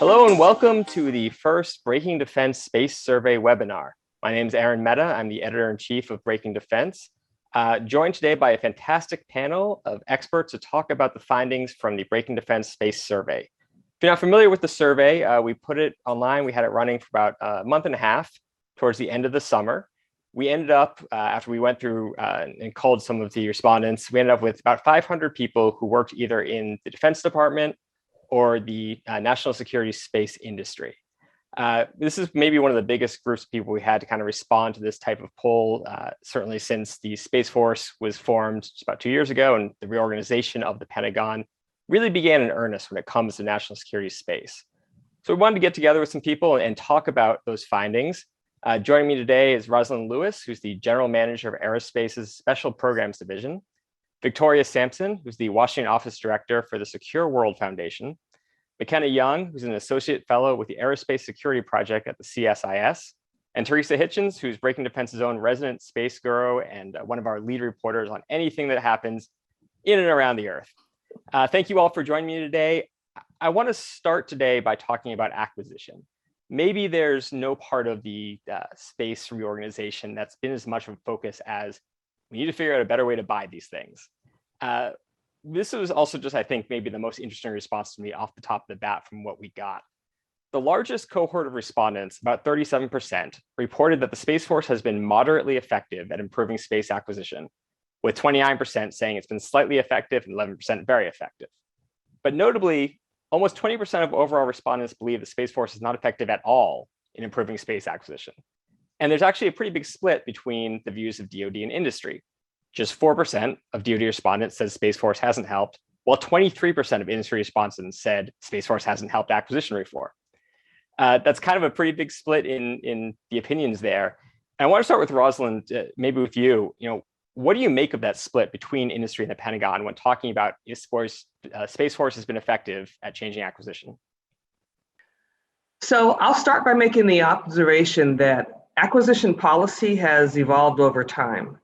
Hello and welcome to the first Breaking Defense Space Survey webinar. My name is Aaron Mehta. I'm the editor-in-chief of Breaking Defense, joined today by a fantastic panel of experts to talk about the findings from the Breaking Defense Space Survey. If you're not familiar with the survey, we put it online. We had it running for about a month and a half towards the end of the summer. We ended up, after we went through and culled some of the respondents, we ended up with about 500 people who worked either in the Defense Department or the national security space industry. This is maybe one of the biggest groups of people we had to kind of respond to this type of poll, certainly since the Space Force was formed just about 2 years ago, and the reorganization of the Pentagon really began in earnest when it comes to national security space. So we wanted to get together with some people and talk about those findings. Joining me today is Rosalind Lewis, who's the General Manager of Aerospace's Special Programs Division, Victoria Sampson, who's the Washington Office Director for the Secure World Foundation, McKenna Young, who's an Associate Fellow with the Aerospace Security Project at the CSIS, and Teresa Hitchens, who's Breaking Defense's own resident space guru and one of our lead reporters on anything that happens in and around the Earth. Thank you all for joining me today. I want to start today by talking about acquisition. Maybe there's no part of the space reorganization that's been as much of a focus as we need to figure out a better way to buy these things. This was also just, I think, maybe the most interesting response to me off the top of the bat from what we got. The largest cohort of respondents, about 37%, reported that the Space Force has been moderately effective at improving space acquisition, with 29% saying it's been slightly effective and 11% very effective. But notably, almost 20% of overall respondents believe the Space Force is not effective at all in improving space acquisition. And there's actually a pretty big split between the views of DoD and industry. Just 4% of DoD respondents said Space Force hasn't helped, while 23% of industry respondents said Space Force hasn't helped acquisition reform. That's kind of a pretty big split in the opinions there. And I want to start with Rosalind, maybe with you. What do you make of that split between industry and the Pentagon when talking about if Space Force has been effective at changing acquisition? So I'll start by making the observation that acquisition policy has evolved over time.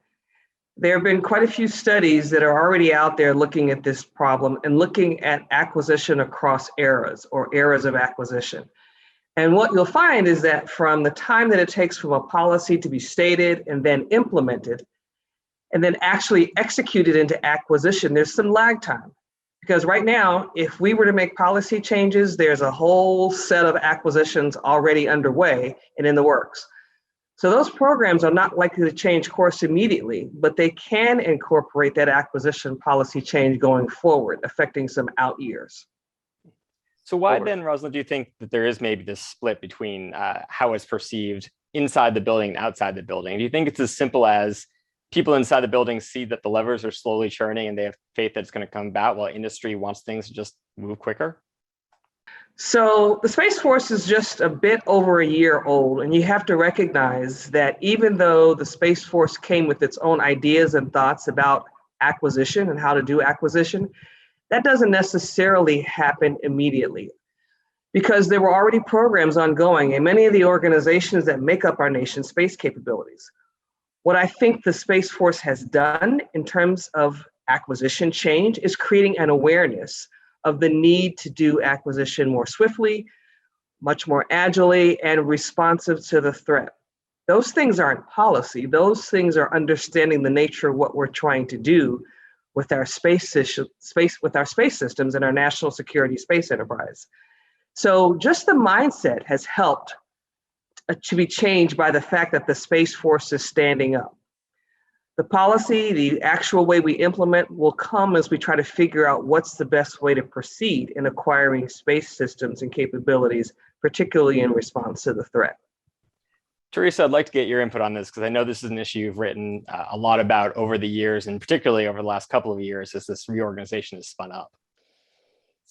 There have been quite a few studies that are already out there looking at this problem and looking at acquisition across eras or eras of acquisition. And what you'll find is that from the time that it takes from a policy to be stated and then implemented, and then actually executed into acquisition, there's some lag time. Because right now, if we were to make policy changes, there's a whole set of acquisitions already underway and in the works. So those programs are not likely to change course immediately, but they can incorporate that acquisition policy change going forward, affecting some out years. So why then, Rosalind, do you think that there is maybe this split between how it's perceived inside the building and outside the building? Do you think it's as simple as people inside the building see that the levers are slowly churning and they have faith that it's going to come about, while industry wants things to just move quicker? So the Space Force is just a bit over a year old, and you have to recognize that even though the Space Force came with its own ideas and thoughts about acquisition and how to do acquisition, that doesn't necessarily happen immediately, because there were already programs ongoing in many of the organizations that make up our nation's space capabilities. What I think the Space Force has done in terms of acquisition change is creating an awareness of the need to do acquisition more swiftly, much more agilely, and responsive to the threat. Those things aren't policy. Those things are understanding the nature of what we're trying to do with our space systems and our national security space enterprise. So just the mindset has helped to be changed by the fact that the Space Force is standing up. The policy, the actual way we implement, will come as we try to figure out what's the best way to proceed in acquiring space systems and capabilities, particularly in response to the threat. Teresa, I'd like to get your input on this, because I know this is an issue you've written a lot about over the years, and particularly over the last couple of years as this reorganization has spun up.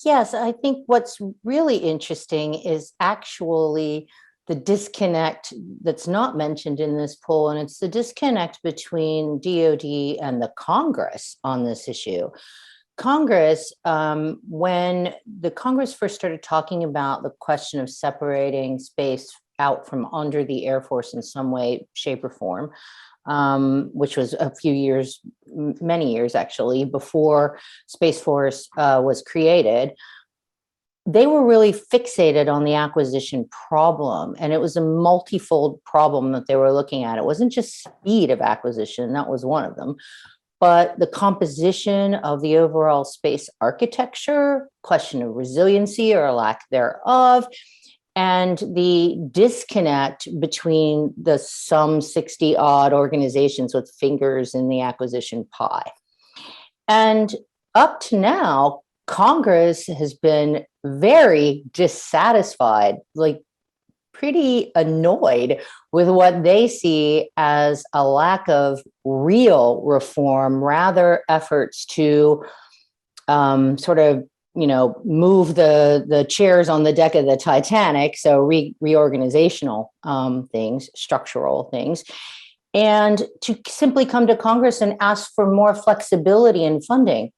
Yes, I think what's really interesting is actually the disconnect that's not mentioned in this poll, and it's the disconnect between DoD and the Congress on this issue. Congress, when the Congress first started talking about the question of separating space out from under the Air Force in some way, shape, or form, which was a few years, many years actually, before Space Force was created, they were really fixated on the acquisition problem, and it was a multifold problem that they were looking at. It wasn't just speed of acquisition, that was one of them, but the composition of the overall space architecture, question of resiliency or lack thereof, and the disconnect between the some 60 odd organizations with fingers in the acquisition pie. And up to now, Congress has been very dissatisfied, like pretty annoyed with what they see as a lack of real reform, rather efforts to sort of, move the chairs on the deck of the Titanic. So reorganizational things, structural things, and to simply come to Congress and ask for more flexibility in funding.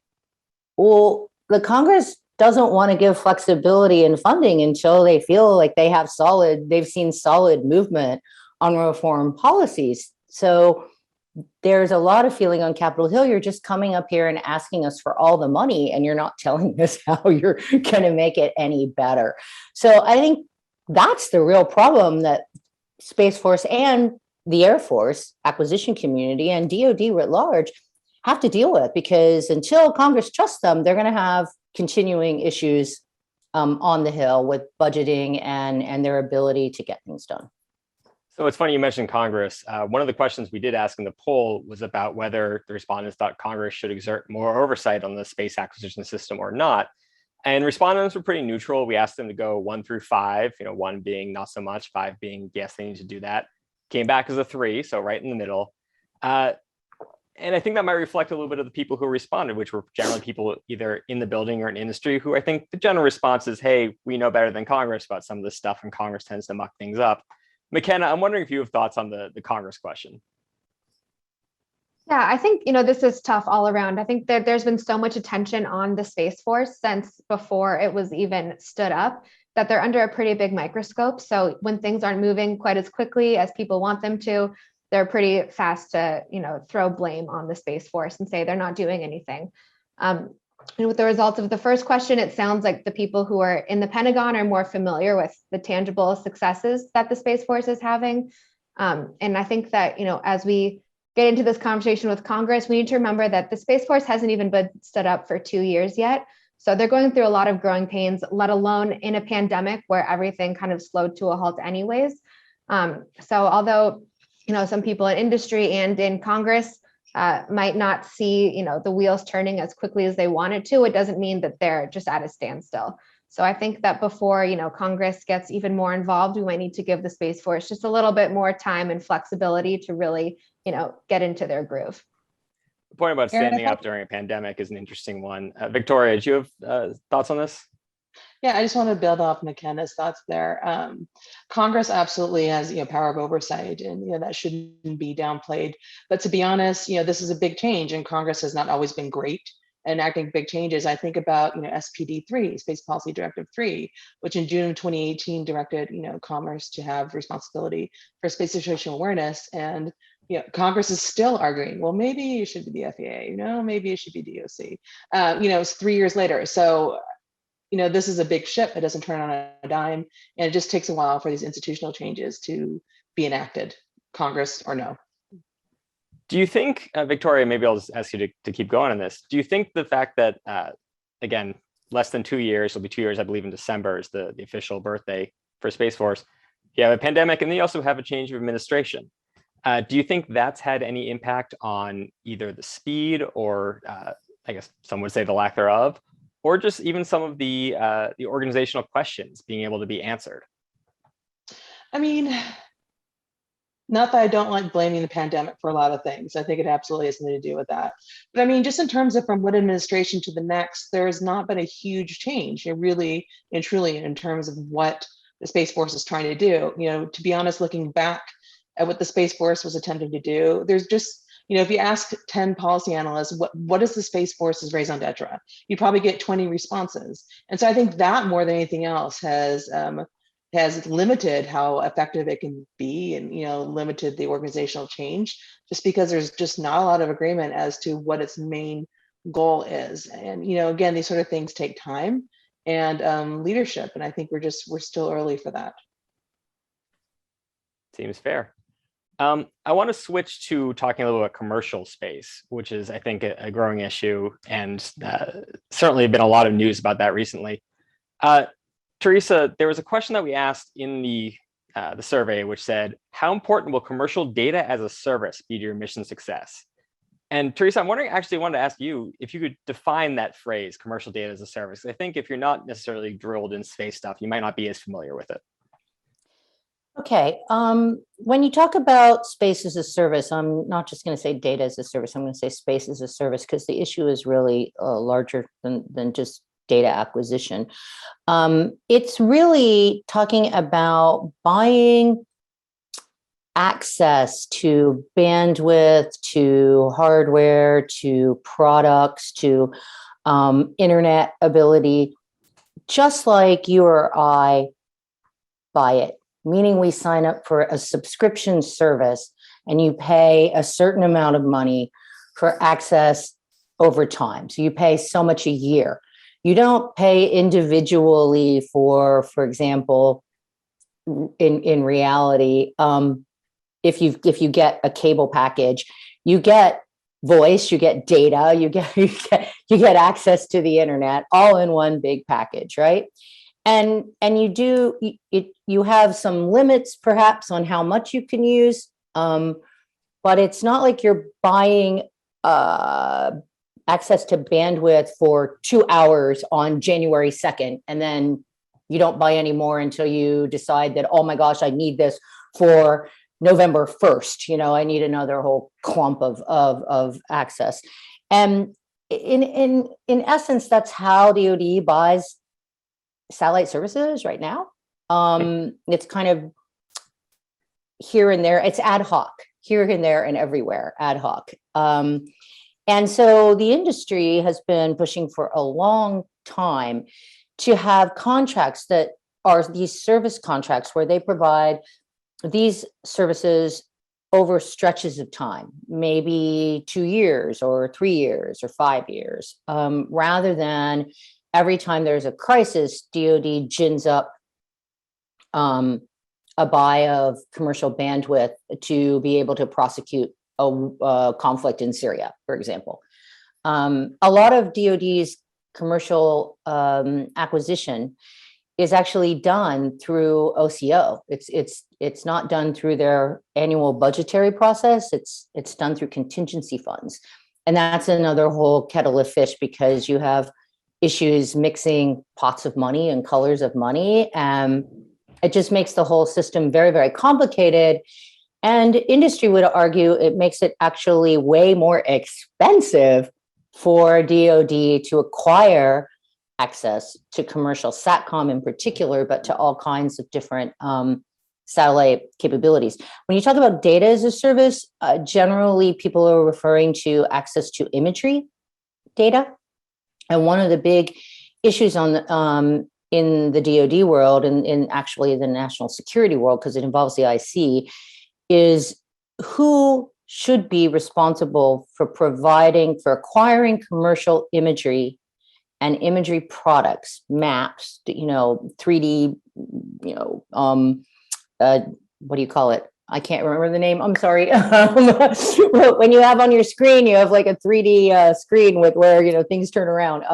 Well, the Congress doesn't want to give flexibility in funding until they feel like they've seen solid movement on reform policies. So there's a lot of feeling on Capitol Hill. You're just coming up here and asking us for all the money, and you're not telling us how you're going to make it any better. So I think that's the real problem that Space Force and the Air Force acquisition community and DoD writ large have to deal with, because until Congress trusts them, they're going to have continuing issues on the Hill with budgeting and their ability to get things done. So it's funny you mentioned Congress. One of the questions we did ask in the poll was about whether the respondents thought Congress should exert more oversight on the space acquisition system or not. And respondents were pretty neutral. We asked them to go 1 through 5, 1 being not so much, 5 being yes, they need to do that. Came back as a 3, so right in the middle. And I think that might reflect a little bit of the people who responded, which were generally people either in the building or in industry, who I think the general response is, hey, we know better than Congress about some of this stuff, and Congress tends to muck things up. McKenna, I'm wondering if you have thoughts on the Congress question. Yeah, I think, this is tough all around. I think that there's been so much attention on the Space Force since before it was even stood up, that they're under a pretty big microscope. So when things aren't moving quite as quickly as people want them to, they're pretty fast to, throw blame on the Space Force and say they're not doing anything. And with the results of the first question, it sounds like the people who are in the Pentagon are more familiar with the tangible successes that the Space Force is having. And I think that, as we get into this conversation with Congress, we need to remember that the Space Force hasn't even been stood up for 2 years yet. So they're going through a lot of growing pains, let alone in a pandemic where everything kind of slowed to a halt anyways. So although, some people in industry and in Congress might not see, the wheels turning as quickly as they wanted to, it doesn't mean that they're just at a standstill. So I think that before, Congress gets even more involved, we might need to give the Space Force just a little bit more time and flexibility to really, get into their groove. The point about standing up during a pandemic is an interesting one. Victoria, do you have thoughts on this? Yeah, I just want to build off McKenna's thoughts there. Congress absolutely has, power of oversight, and that shouldn't be downplayed. But to be honest, this is a big change, and Congress has not always been great in enacting big changes. I think about, SPD 3, Space Policy Directive 3, which in June of 2018 directed, Commerce to have responsibility for space situational awareness. And Congress is still arguing, well, maybe it should be the FAA, maybe it should be DOC. It's 3 years later. So this is a big ship. It doesn't turn on a dime, and it just takes a while for these institutional changes to be enacted, Congress or no. Do you think, Victoria, maybe I'll just ask you to keep going on this. Do you think the fact that, again, less than 2 years, it'll be 2 years, I believe in December is the official birthday for Space Force. You have a pandemic, and then you also have a change of administration. Do you think that's had any impact on either the speed or, I guess some would say the lack thereof, or just even some of the organizational questions being able to be answered? I mean, not that I don't like blaming the pandemic for a lot of things. I think it absolutely has something to do with that. But I mean, just in terms of from one administration to the next, there has not been a huge change, really and truly, in terms of what the Space Force is trying to do. To be honest, looking back at what the Space Force was attempting to do, there's just, if you ask 10 policy analysts, what is the Space Force's raison d'etre? You probably get 20 responses. And so I think that more than anything else has limited how effective it can be, and limited the organizational change, just because there's just not a lot of agreement as to what its main goal is. And again, these sort of things take time, and leadership. And I think we're still early for that. Seems fair. I want to switch to talking a little about commercial space, which is, I think, a growing issue, and certainly been a lot of news about that recently. Teresa, there was a question that we asked in the survey, which said, how important will commercial data as a service be to your mission success? And Teresa, I'm wondering, actually, I wanted to ask you if you could define that phrase, commercial data as a service. I think if you're not necessarily drilled in space stuff, you might not be as familiar with it. Okay, when you talk about space as a service, I'm not just going to say data as a service, I'm going to say space as a service, because the issue is really larger than just data acquisition. It's really talking about buying access to bandwidth, to hardware, to products, to internet ability, just like you or I buy it. Meaning we sign up for a subscription service and you pay a certain amount of money for access over time. So you pay so much a year. You don't pay individually for example, in reality, if you get a cable package, you get voice, you get data, you get access to the internet all in one big package, right? And you have some limits perhaps on how much you can use, but it's not like you're buying access to bandwidth for 2 hours on January 2nd, and then you don't buy any more until you decide that, oh my gosh, I need this for November 1st. I need another whole clump of access. And in essence, that's how DoD buys satellite services right now. It's kind of here and there. It's ad hoc, here and there and everywhere, ad hoc. And so the industry has been pushing for a long time to have contracts that are these service contracts where they provide these services over stretches of time, maybe 2 years or 3 years or 5 years, rather than every time there's a crisis, DoD gins up a buy of commercial bandwidth to be able to prosecute a conflict in Syria, for example. A lot of DoD's commercial acquisition is actually done through OCO. It's not done through their annual budgetary process. It's done through contingency funds, and that's another whole kettle of fish, because you have issues mixing pots of money and colors of money. It just makes the whole system very, very complicated. And industry would argue it makes it actually way more expensive for DoD to acquire access to commercial SATCOM in particular, but to all kinds of different satellite capabilities. When you talk about data as a service, generally people are referring to access to imagery data. And one of the big issues in the DoD world and in actually the national security world, because it involves the IC, is who should be responsible for acquiring commercial imagery and imagery products, maps, 3D, what do you call it? I can't remember the name. I'm sorry. When you have on your screen, you have like a 3D screen with where, things turn around.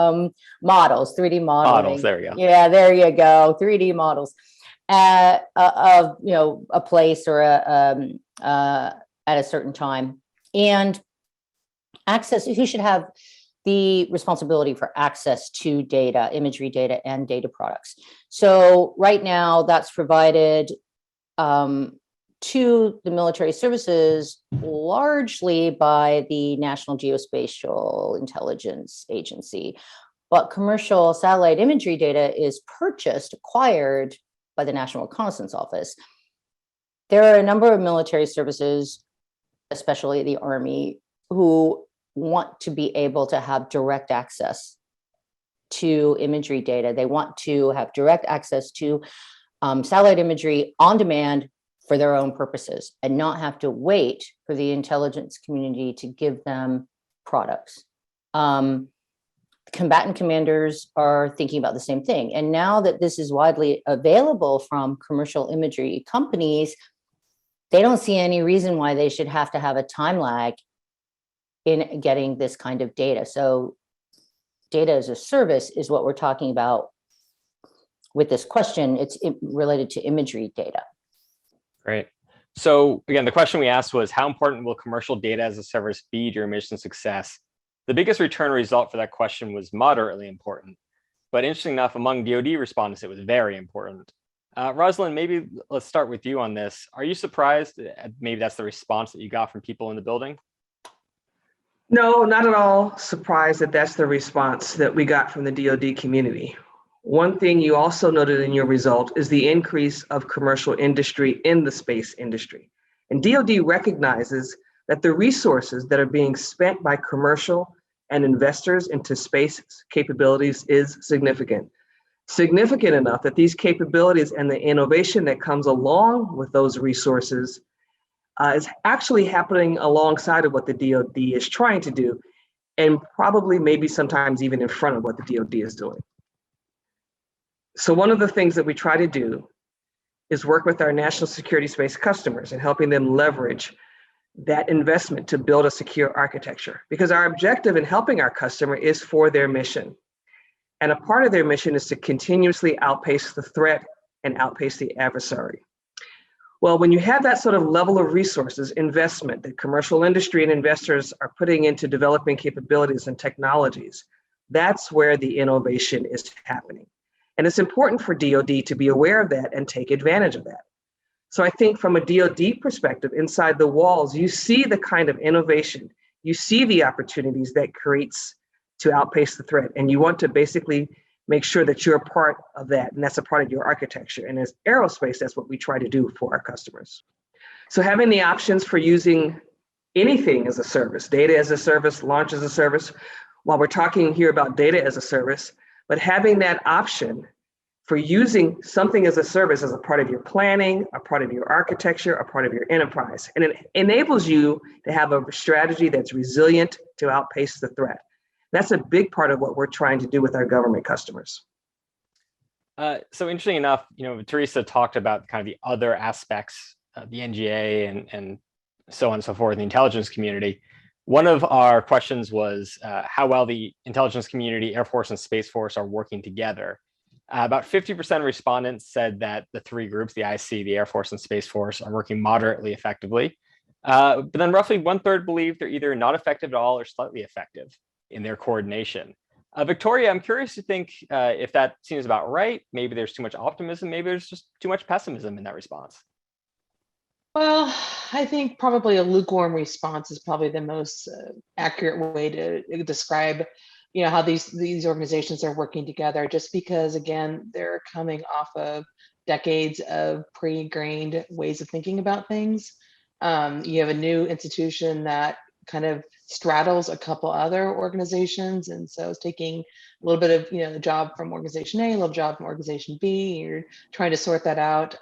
Models, 3D modeling. Models, there you go. Yeah, there you go. 3D models of, a place or at a certain time. And access, who should have the responsibility for access to data, imagery data, and data products. So right now that's provided to the military services largely by the National Geospatial Intelligence Agency. But commercial satellite imagery data is acquired by the National Reconnaissance Office. There are a number of military services, especially the Army, who want to be able to have direct access to imagery data. They want to have direct access to satellite imagery on demand for their own purposes and not have to wait for the intelligence community to give them products. combatant commanders are thinking about the same thing. And now that this is widely available from commercial imagery companies, they don't see any reason why they should have to have a time lag in getting this kind of data. So data as a service is what we're talking about with this question. It's related to imagery data. Great. So again, the question we asked was, how important will commercial data as a service be to your mission success? The biggest return result for that question was moderately important. But interesting enough, among DoD respondents, it was very important. Rosalind, maybe let's start with you on this. Are you surprised? Maybe that's the response that you got from people in the building? No, not at all surprised that that's the response that we got from the DoD community. One thing you also noted in your result is the increase of commercial industry in the space industry. And DoD recognizes that the resources that are being spent by commercial and investors into space capabilities is significant. Significant enough that these capabilities and the innovation that comes along with those resources is actually happening alongside of what the DoD is trying to do, and probably maybe sometimes even in front of what the DoD is doing. So one of the things that we try to do is work with our national security space customers and helping them leverage that investment to build a secure architecture, because our objective in helping our customer is for their mission. And a part of their mission is to continuously outpace the threat and outpace the adversary. Well, when you have that sort of level of resources, investment that commercial industry and investors are putting into developing capabilities and technologies, that's where the innovation is happening. And it's important for DoD to be aware of that and take advantage of that. So I think from a DoD perspective, inside the walls, you see the kind of innovation, you see the opportunities that creates to outpace the threat. And you want to basically make sure that you're a part of that, and that's a part of your architecture. And as aerospace, that's what we try to do for our customers. So having the options for using anything as a service, data as a service, launch as a service, while we're talking here about data as a service, but having that option for using something as a service as a part of your planning, a part of your architecture, a part of your enterprise. And it enables you to have a strategy that's resilient to outpace the threat. That's a big part of what we're trying to do with our government customers. So interesting enough, Teresa talked about kind of the other aspects of the NGA and so on and so forth, the intelligence community. One of our questions was how well the intelligence community, Air Force and Space Force are working together. About 50% of respondents said that the three groups, the IC, the Air Force and Space Force, are working moderately effectively. But then roughly 1/3 believe they're either not effective at all or slightly effective in their coordination. Victoria, I'm curious to think if that seems about right. Maybe there's too much optimism, maybe there's just too much pessimism in that response. Well, I think probably a lukewarm response is probably the most accurate way to describe, how these organizations are working together. Just because, again, they're coming off of decades of pre-ingrained ways of thinking about things. You have a new institution that kind of straddles a couple other organizations, and so it's taking a little bit of the job from organization A, a little job from organization B. You're trying to sort that out.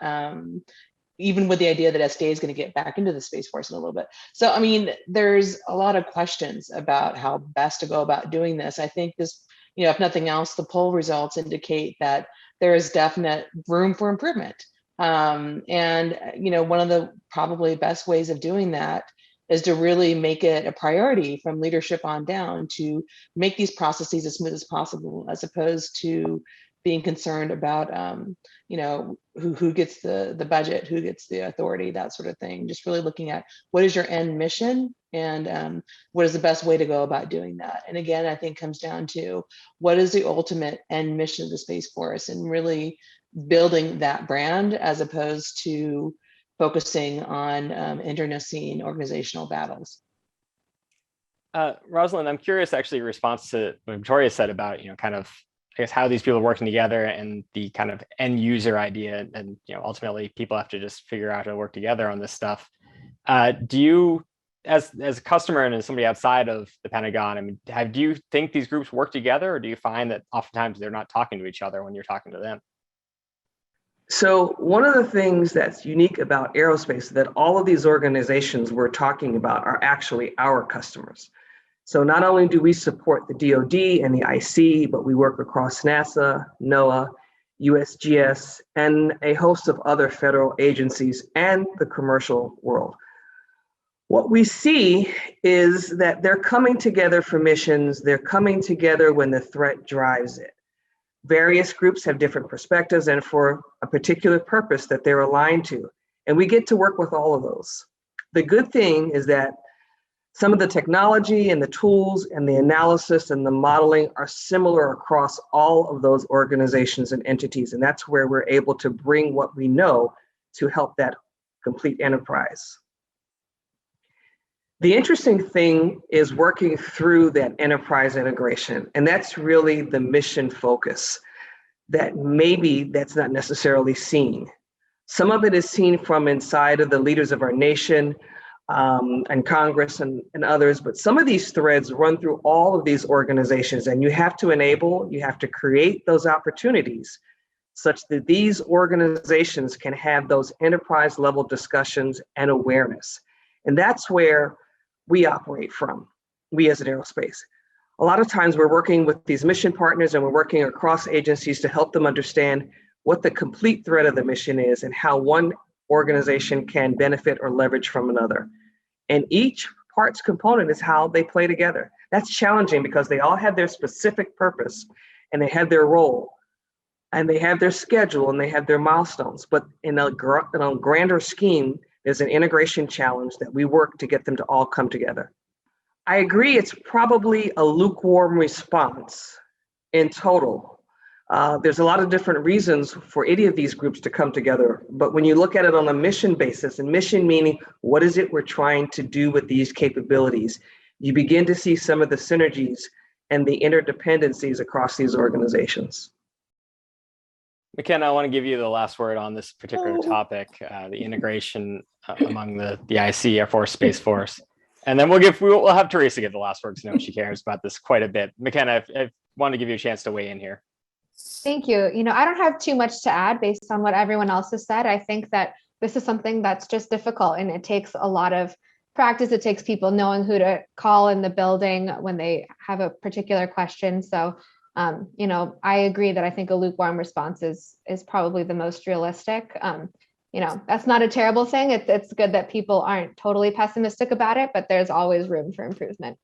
Even with the idea that SDA is going to get back into the Space Force in a little bit. So, I mean, there's a lot of questions about how best to go about doing this. I think this, if nothing else, the poll results indicate that there is definite room for improvement. And, one of the probably best ways of doing that is to really make it a priority from leadership on down to make these processes as smooth as possible, as opposed to being concerned about, who gets the budget, who gets the authority, that sort of thing. Just really looking at what is your end mission and what is the best way to go about doing that. And again, I think comes down to what is the ultimate end mission of the Space Force, and really building that brand as opposed to focusing on internecine organizational battles. Rosalind, I'm curious actually your response to what Victoria said about, kind of, I guess, how these people are working together and the kind of end user idea. And, ultimately people have to just figure out how to work together on this stuff. Do you, as a customer and as somebody outside of the Pentagon, I mean, do you think these groups work together, or do you find that oftentimes they're not talking to each other when you're talking to them? So one of the things that's unique about aerospace is that all of these organizations we're talking about are actually our customers. So not only do we support the DoD and the IC, but we work across NASA, NOAA, USGS, and a host of other federal agencies and the commercial world. What we see is that they're coming together for missions. They're coming together when the threat drives it. Various groups have different perspectives and for a particular purpose that they're aligned to. And we get to work with all of those. The good thing is that some of the technology and the tools and the analysis and the modeling are similar across all of those organizations and entities. And that's where we're able to bring what we know to help that complete enterprise. The interesting thing is working through that enterprise integration. And that's really the mission focus that maybe that's not necessarily seen. Some of it is seen from inside of the leaders of our nation, and Congress and others, but some of these threads run through all of these organizations, and you have to create those opportunities such that these organizations can have those enterprise level discussions and awareness. And that's where we operate from, we as an aerospace. A lot of times we're working with these mission partners and we're working across agencies to help them understand what the complete threat of the mission is and how one organization can benefit or leverage from another. And each parts component is how they play together. That's challenging because they all have their specific purpose and they have their role and they have their schedule and they have their milestones. But in a grander scheme, there's an integration challenge that we work to get them to all come together. I agree, it's probably a lukewarm response in total. There's a lot of different reasons for any of these groups to come together. But when you look at it on a mission basis, and mission meaning, what is it we're trying to do with these capabilities? You begin to see some of the synergies and the interdependencies across these organizations. McKenna, I want to give you the last word on this particular topic, the integration among the IC, Air Force, Space Force. And then we'll have Teresa give the last word because I know she cares about this quite a bit. McKenna, I want to give you a chance to weigh in here. Thank you. I don't have too much to add based on what everyone else has said. I think that this is something that's just difficult and it takes a lot of practice. It takes people knowing who to call in the building when they have a particular question. So, I agree that I think a lukewarm response is probably the most realistic. That's not a terrible thing. It's good that people aren't totally pessimistic about it, but there's always room for improvement.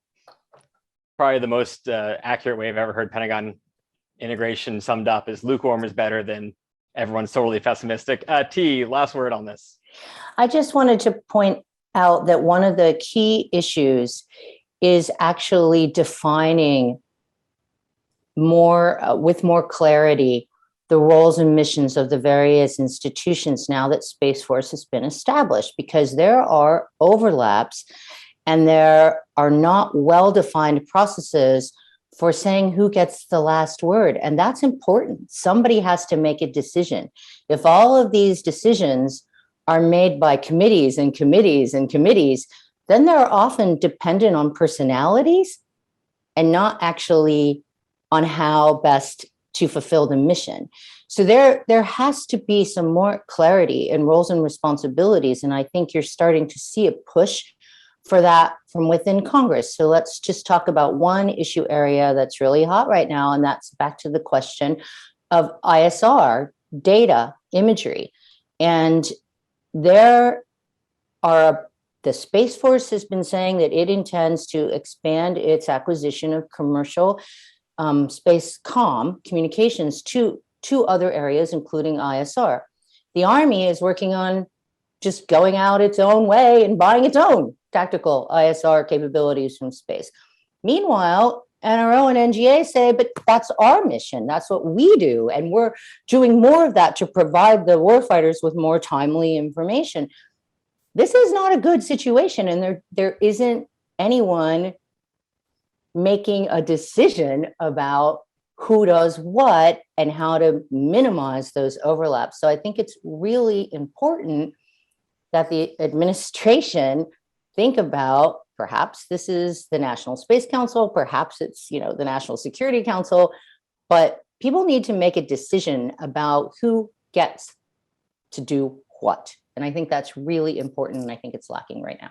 Probably the most accurate way I've ever heard Pentagon integration summed up is lukewarm is better than everyone's totally pessimistic. T, last word on this. I just wanted to point out that one of the key issues is actually defining with more clarity the roles and missions of the various institutions now that Space Force has been established, because there are overlaps and there are not well-defined processes for saying who gets the last word. And that's important. Somebody has to make a decision. If all of these decisions are made by committees and committees and committees, then they're often dependent on personalities and not actually on how best to fulfill the mission. So there has to be some more clarity in roles and responsibilities. And I think you're starting to see a push for that from within Congress. So let's just talk about one issue area that's really hot right now, and that's back to the question of ISR, data, imagery. And the Space Force has been saying that it intends to expand its acquisition of commercial space communications to other areas, including ISR. The Army is working on just going out its own way and buying its own tactical ISR capabilities from space. Meanwhile, NRO and NGA say, but that's our mission. That's what we do. And we're doing more of that to provide the warfighters with more timely information. This is not a good situation. And there isn't anyone making a decision about who does what and how to minimize those overlaps. So I think it's really important that the administration think about, perhaps this is the National Space Council, perhaps it's the National Security Council, but people need to make a decision about who gets to do what. And I think that's really important, and I think it's lacking right now.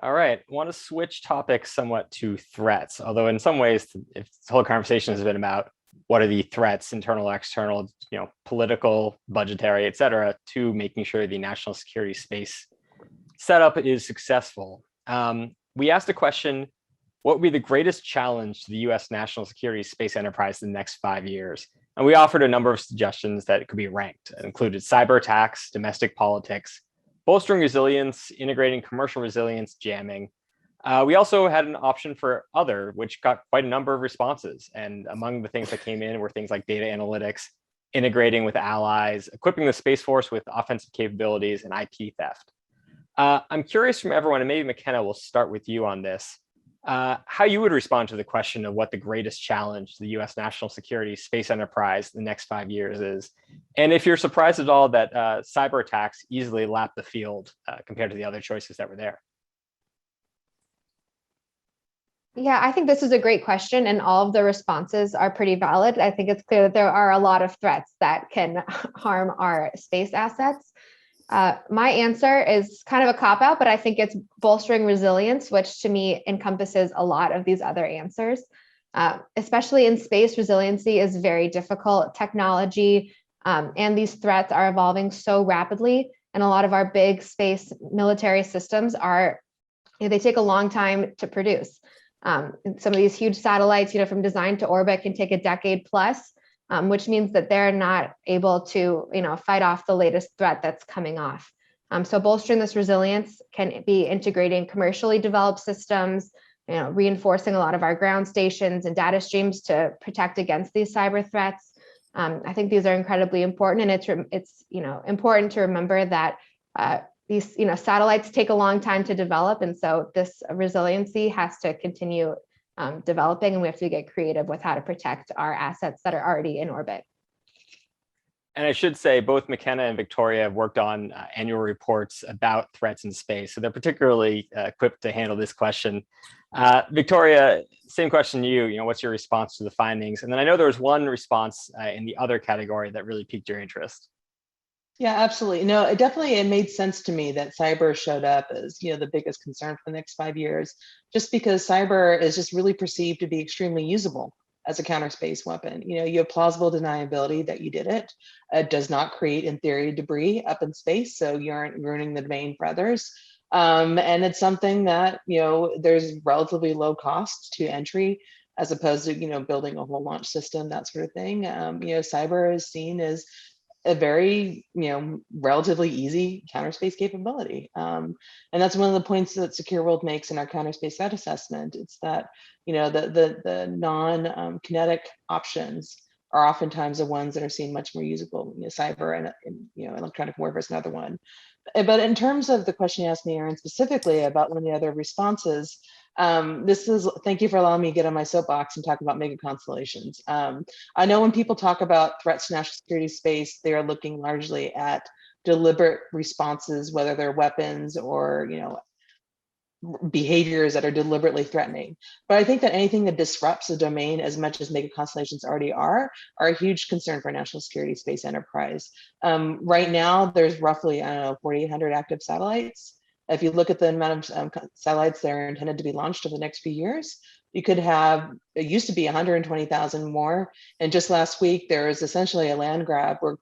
All right, I want to switch topics somewhat to threats, although in some ways, if this whole conversation has been about what are the threats, internal, external, political, budgetary, et cetera, to making sure the national security space setup is successful. We asked a question, what would be the greatest challenge to the US national security space enterprise in the next 5 years? And we offered a number of suggestions that could be ranked. It included cyber attacks, domestic politics, bolstering resilience, integrating commercial resilience, jamming. We also had an option for other, which got quite a number of responses. And among the things that came in were things like data analytics, integrating with allies, equipping the Space Force with offensive capabilities, and IP theft. I'm curious from everyone, and maybe McKenna will start with you on this, how you would respond to the question of what the greatest challenge to the US national security space enterprise in the next 5 years is. And if you're surprised at all that cyber attacks easily lap the field compared to the other choices that were there. Yeah, I think this is a great question, and all of the responses are pretty valid. I think it's clear that there are a lot of threats that can harm our space assets. My answer is kind of a cop-out, but I think it's bolstering resilience, which to me encompasses a lot of these other answers. Especially in space, resiliency is very difficult. Technology and these threats are evolving so rapidly, and a lot of our big space military systems they take a long time to produce. Some of these huge satellites, from design to orbit can take a decade plus. Which means that they're not able to, fight off the latest threat that's coming off. So bolstering this resilience can be integrating commercially developed systems, reinforcing a lot of our ground stations and data streams to protect against these cyber threats. I think these are incredibly important, and it's important to remember that these satellites take a long time to develop, and so this resiliency has to continue developing, and we have to get creative with how to protect our assets that are already in orbit. And I should say both McKenna and Victoria have worked on annual reports about threats in space, so they're particularly equipped to handle this question. Victoria, same question to you. What's your response to the findings? And then I know there was one response in the other category that really piqued your interest. Yeah, absolutely. No, it made sense to me that cyber showed up as, the biggest concern for the next 5 years, just because cyber is just really perceived to be extremely usable as a counter space weapon. You have plausible deniability that you did it. It does not create, in theory, debris up in space, so you aren't ruining the domain for others. And it's something that, there's relatively low cost to entry as opposed to, building a whole launch system, that sort of thing. Cyber is seen as a very, relatively easy counter space capability. And that's one of the points that Secure World makes in our counter space threat assessment. It's that, the non-kinetic options are oftentimes the ones that are seen much more usable. Cyber and electronic warfare is another one. But in terms of the question you asked me, Aaron, specifically about one of the other responses, thank you for allowing me to get on my soapbox and talk about mega constellations. I know when people talk about threats to national security space, they are looking largely at deliberate responses, whether they're weapons or, behaviors that are deliberately threatening. But I think that anything that disrupts the domain as much as mega constellations already are a huge concern for national security space enterprise. Right now, there's roughly, 4,800 active satellites. If you look at the amount of satellites that are intended to be launched over the next few years, you could have, it used to be 120,000 more. And just last week, there was essentially a land grab where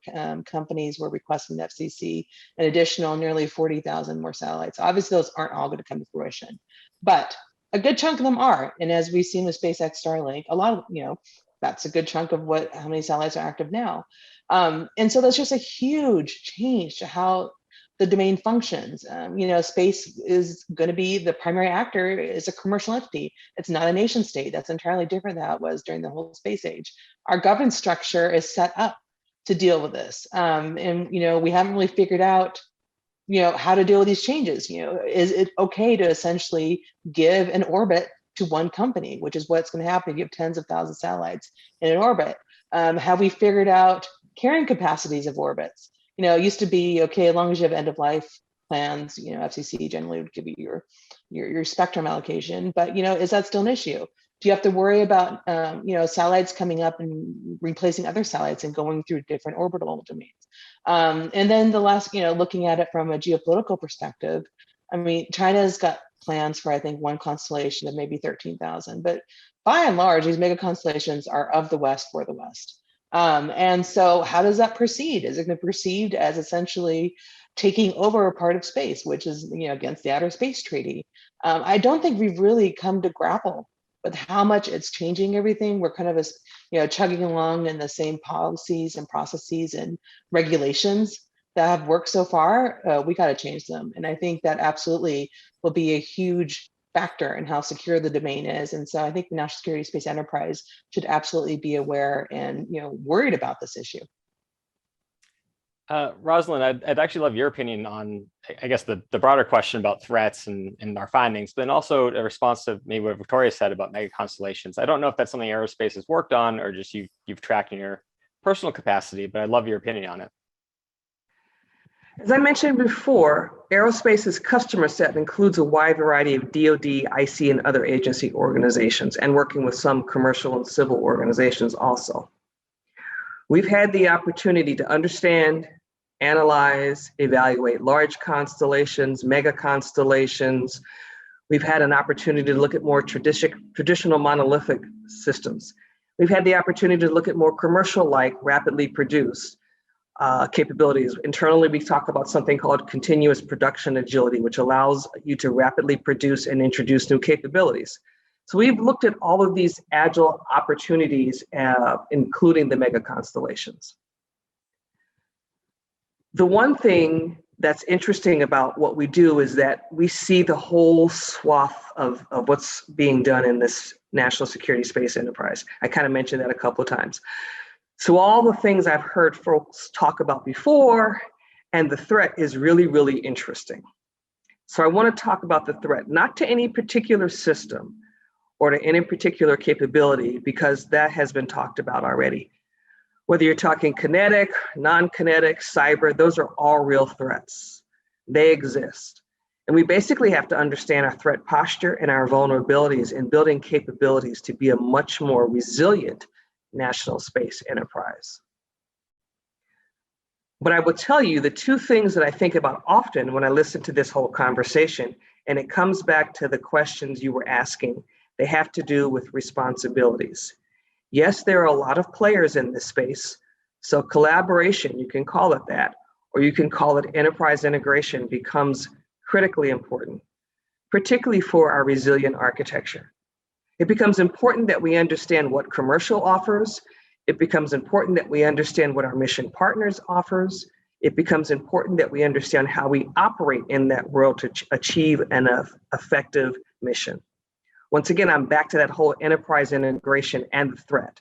companies were requesting the FCC an additional nearly 40,000 more satellites. Obviously, those aren't all going to come to fruition, but a good chunk of them are. And as we've seen with SpaceX Starlink, a lot of, that's a good chunk of how many satellites are active now. And so that's just a huge change to how the domain functions. Space is going to be the primary actor is a commercial entity. It's not a nation state. That's entirely different than it was during the whole space age. Our governance structure is set up to deal with this. And we haven't really figured out, how to deal with these changes. Is it okay to essentially give an orbit to one company, which is what's going to happen if you have tens of thousands of satellites in an orbit? Have we figured out carrying capacities of orbits? It used to be, okay, as long as you have end of life plans, FCC generally would give you your spectrum allocation, but, is that still an issue? Do you have to worry about, satellites coming up and replacing other satellites and going through different orbital domains? And then the last, looking at it from a geopolitical perspective, China's got plans for, I think, one constellation of maybe 13,000. But by and large, these mega constellations are of the West for the West. And so how does that proceed? Is it going to be perceived as essentially taking over a part of space, which is, against the Outer Space Treaty? I don't think we've really come to grapple with how much it's changing everything. We're kind of, chugging along in the same policies and processes and regulations that have worked so far. We got to change them. And I think that absolutely will be a huge factor in how secure the domain is. And so I think the National Security Space Enterprise should absolutely be aware and worried about this issue. Rosalind, I'd actually love your opinion on, I guess, the broader question about threats and our findings, but then also a response to maybe what Victoria said about mega constellations. I don't know if that's something aerospace has worked on or just you've tracked in your personal capacity, but I'd love your opinion on it. As I mentioned before, aerospace's customer set includes a wide variety of DoD, IC, and other agency organizations, and working with some commercial and civil organizations also. We've had the opportunity to understand, analyze, evaluate large constellations, mega constellations. We've had an opportunity to look at more traditional monolithic systems. We've had the opportunity to look at more commercial-like, rapidly produced capabilities. Internally, we talk about something called continuous production agility, which allows you to rapidly produce and introduce new capabilities. So we've looked at all of these agile opportunities, including the mega constellations. The one thing that's interesting about what we do is that we see the whole swath of what's being done in this National Security Space Enterprise. I kind of mentioned that a couple of times. So all the things I've heard folks talk about before and the threat is really, really interesting. So I want to talk about the threat, not to any particular system or to any particular capability, because that has been talked about already. Whether you're talking kinetic, non-kinetic, cyber, those are all real threats. They exist. And we basically have to understand our threat posture and our vulnerabilities in building capabilities to be a much more resilient national space enterprise. But I will tell you the two things that I think about often when I listen to this whole conversation, and it comes back to the questions you were asking, they have to do with responsibilities. Yes, there are a lot of players in this space, so collaboration, you can call it that, or you can call it enterprise integration, becomes critically important, particularly for our resilient architecture. It becomes important that we understand what commercial offers. It becomes important that we understand what our mission partners offers. It becomes important that we understand how we operate in that world to achieve an effective mission. Once again, I'm back to that whole enterprise integration and the threat.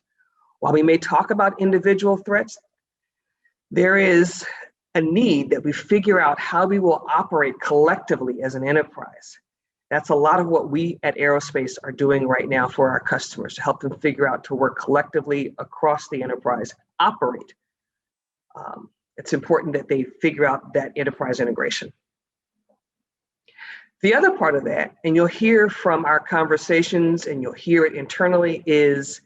While we may talk about individual threats, there is a need that we figure out how we will operate collectively as an enterprise. That's a lot of what we at Aerospace are doing right now for our customers, to help them figure out to work collectively across the enterprise, operate. It's important that they figure out that enterprise integration. The other part of that, and you'll hear from our conversations and you'll hear it internally, is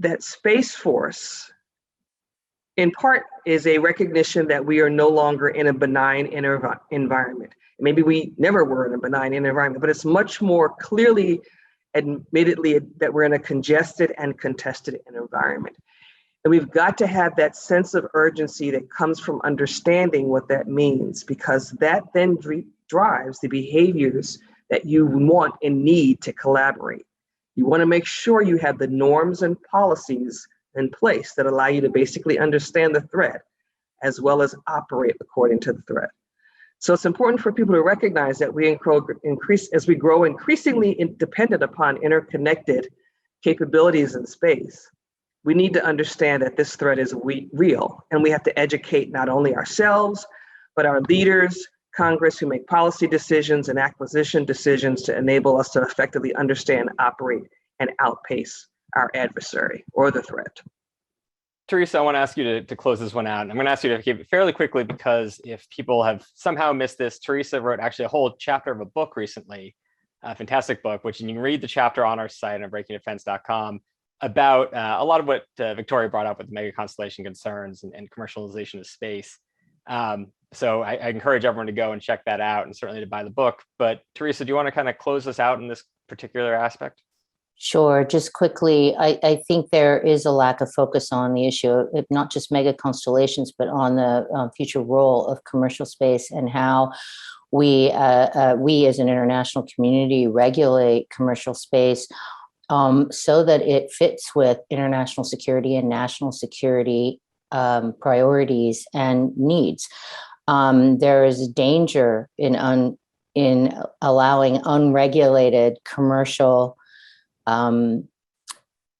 that Space Force, in part, is a recognition that we are no longer in a benign environment. Maybe we never were in a benign environment, but it's much more clearly, admittedly, that we're in a congested and contested environment. And we've got to have that sense of urgency that comes from understanding what that means, because that then drives the behaviors that you want and need to collaborate. You want to make sure you have the norms and policies in place that allow you to basically understand the threat as well as operate according to the threat. So it's important for people to recognize that as we grow increasingly dependent upon interconnected capabilities in space, we need to understand that this threat is real, and we have to educate not only ourselves, but our leaders, Congress, who make policy decisions and acquisition decisions to enable us to effectively understand, operate, and outpace our adversary or the threat. Teresa, I want to ask you to close this one out. I'm going to ask you to keep it fairly quickly, because if people have somehow missed this, Teresa wrote actually a whole chapter of a book recently, a fantastic book, which you can read the chapter on our site on breakingdefense.com, about a lot of what Victoria brought up with mega constellation concerns and commercialization of space. So I encourage everyone to go and check that out, and certainly to buy the book. But Teresa, do you want to kind of close us out in this particular aspect? Sure. Just quickly, I think there is a lack of focus on the issue of not just mega constellations, but on the future role of commercial space and how we as an international community regulate commercial space so that it fits with international security and national security priorities and needs. There is a danger in allowing unregulated commercial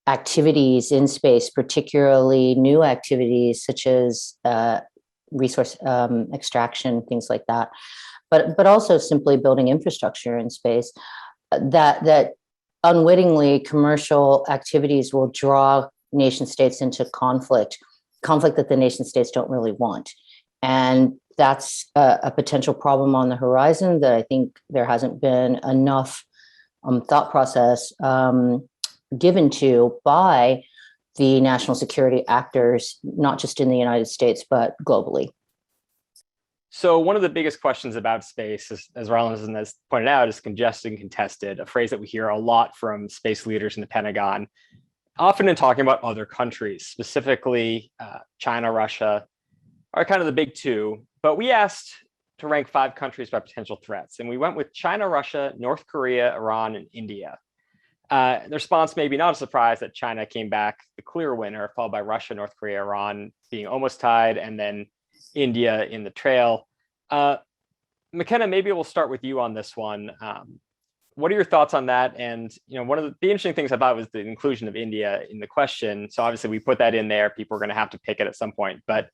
activities in space, particularly new activities such as resource extraction, things like that, but also simply building infrastructure in space. That unwittingly commercial activities will draw nation states into conflict that the nation states don't really want. And that's a potential problem on the horizon that I think there hasn't been enough thought process given to by the national security actors, not just in the United States, but globally. So one of the biggest questions about space, as Rollins has pointed out, is congested and contested, a phrase that we hear a lot from space leaders in the Pentagon, often in talking about other countries, specifically China, Russia, are kind of the big two. But we asked to rank 5 countries by potential threats, and we went with China, Russia, North Korea, Iran, and India. The response may be not a surprise that China came back the clear winner, followed by Russia, North Korea, Iran being almost tied, and then India in the trail. McKenna, maybe we'll start with you on this one. What are your thoughts on that? And one of the interesting things I thought was the inclusion of India in the question. So obviously we put that in there. People are going to have to pick it at some point. But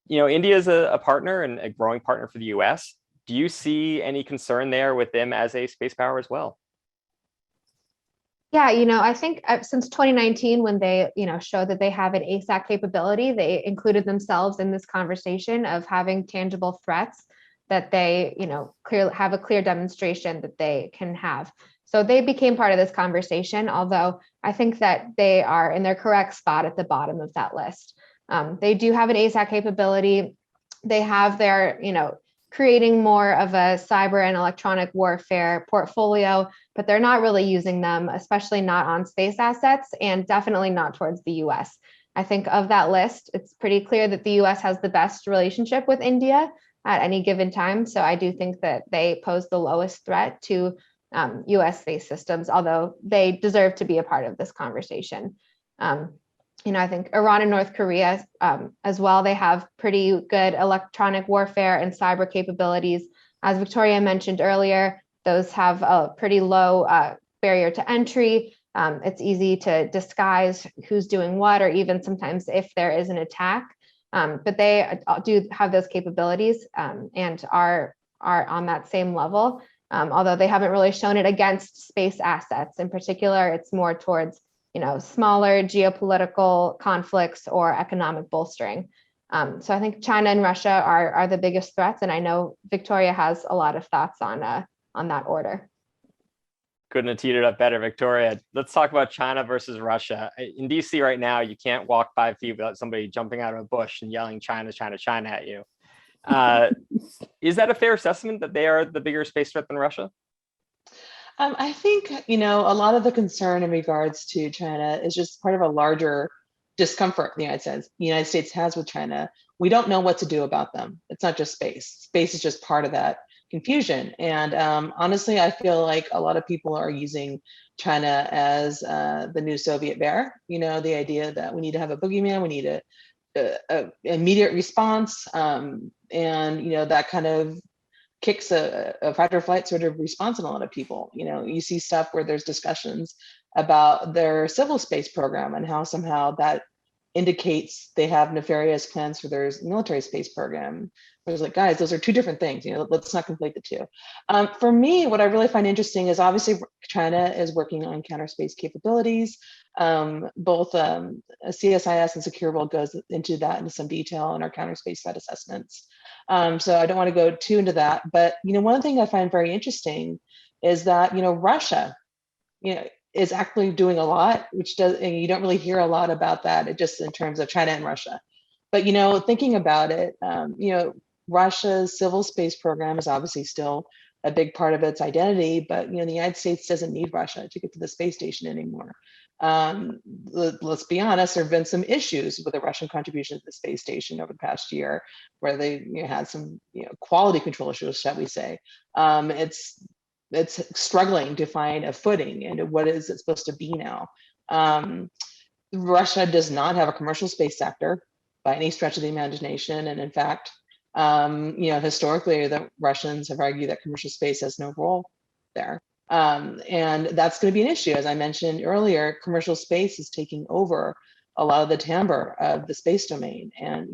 India is a partner and a growing partner for the U.S. Do you see any concern there with them as a space power as well? Yeah, I think since 2019, when they, showed that they have an ASAC capability, they included themselves in this conversation of having tangible threats that they, have a clear demonstration that they can have. So they became part of this conversation, although I think that they are in their correct spot at the bottom of that list. They do have an ASAC capability. They have their, creating more of a cyber and electronic warfare portfolio, but they're not really using them, especially not on space assets, and definitely not towards the US. I think of that list, it's pretty clear that the US has the best relationship with India at any given time. So I do think that they pose the lowest threat to US space systems, although they deserve to be a part of this conversation. I think Iran and North Korea as well, they have pretty good electronic warfare and cyber capabilities. As Victoria mentioned earlier, those have a pretty low barrier to entry. It's easy to disguise who's doing what, or even sometimes if there is an attack. But they do have those capabilities and are on that same level, although they haven't really shown it against space assets. In particular, it's more towards smaller geopolitical conflicts or economic bolstering. So I think China and Russia are the biggest threats, and I know Victoria has a lot of thoughts on that order. Couldn't have teed it up better, Victoria. Let's talk about China versus Russia. In DC right now, you can't walk 5 feet without somebody jumping out of a bush and yelling China, China, China at you. Is that a fair assessment that they are the bigger space threat than Russia? I think, a lot of the concern in regards to China is just part of a larger discomfort the United States has with China. We don't know what to do about them. It's not just space. Space is just part of that confusion. And honestly, I feel like a lot of people are using China as the new Soviet bear. The idea that we need to have a boogeyman, we need a immediate response, and that kind of kicks a fight or flight sort of response in a lot of people. You see stuff where there's discussions about their civil space program and how somehow that indicates they have nefarious plans for their military space program. I was like, guys, those are 2 different things. Let's not conflate the 2. For me, what I really find interesting is obviously China is working on counter space capabilities. Both CSIS and Secure World goes into that into some detail in our counter space threat assessments. So I don't want to go too into that, but one thing I find very interesting is that Russia, is actually doing a lot, which does, and you don't really hear a lot about that. It just in terms of China and Russia. But, thinking about it, Russia's civil space program is obviously still a big part of its identity, but, the United States doesn't need Russia to get to the space station anymore. Let's be honest, there have been some issues with the Russian contribution to the space station over the past year, where they had some quality control issues, shall we say. It's struggling to find a footing, and what is it supposed to be now? Russia does not have a commercial space sector by any stretch of the imagination, and in fact, historically, the Russians have argued that commercial space has no role there. And that's going to be an issue. As I mentioned earlier, commercial space is taking over a lot of the timbre of the space domain, and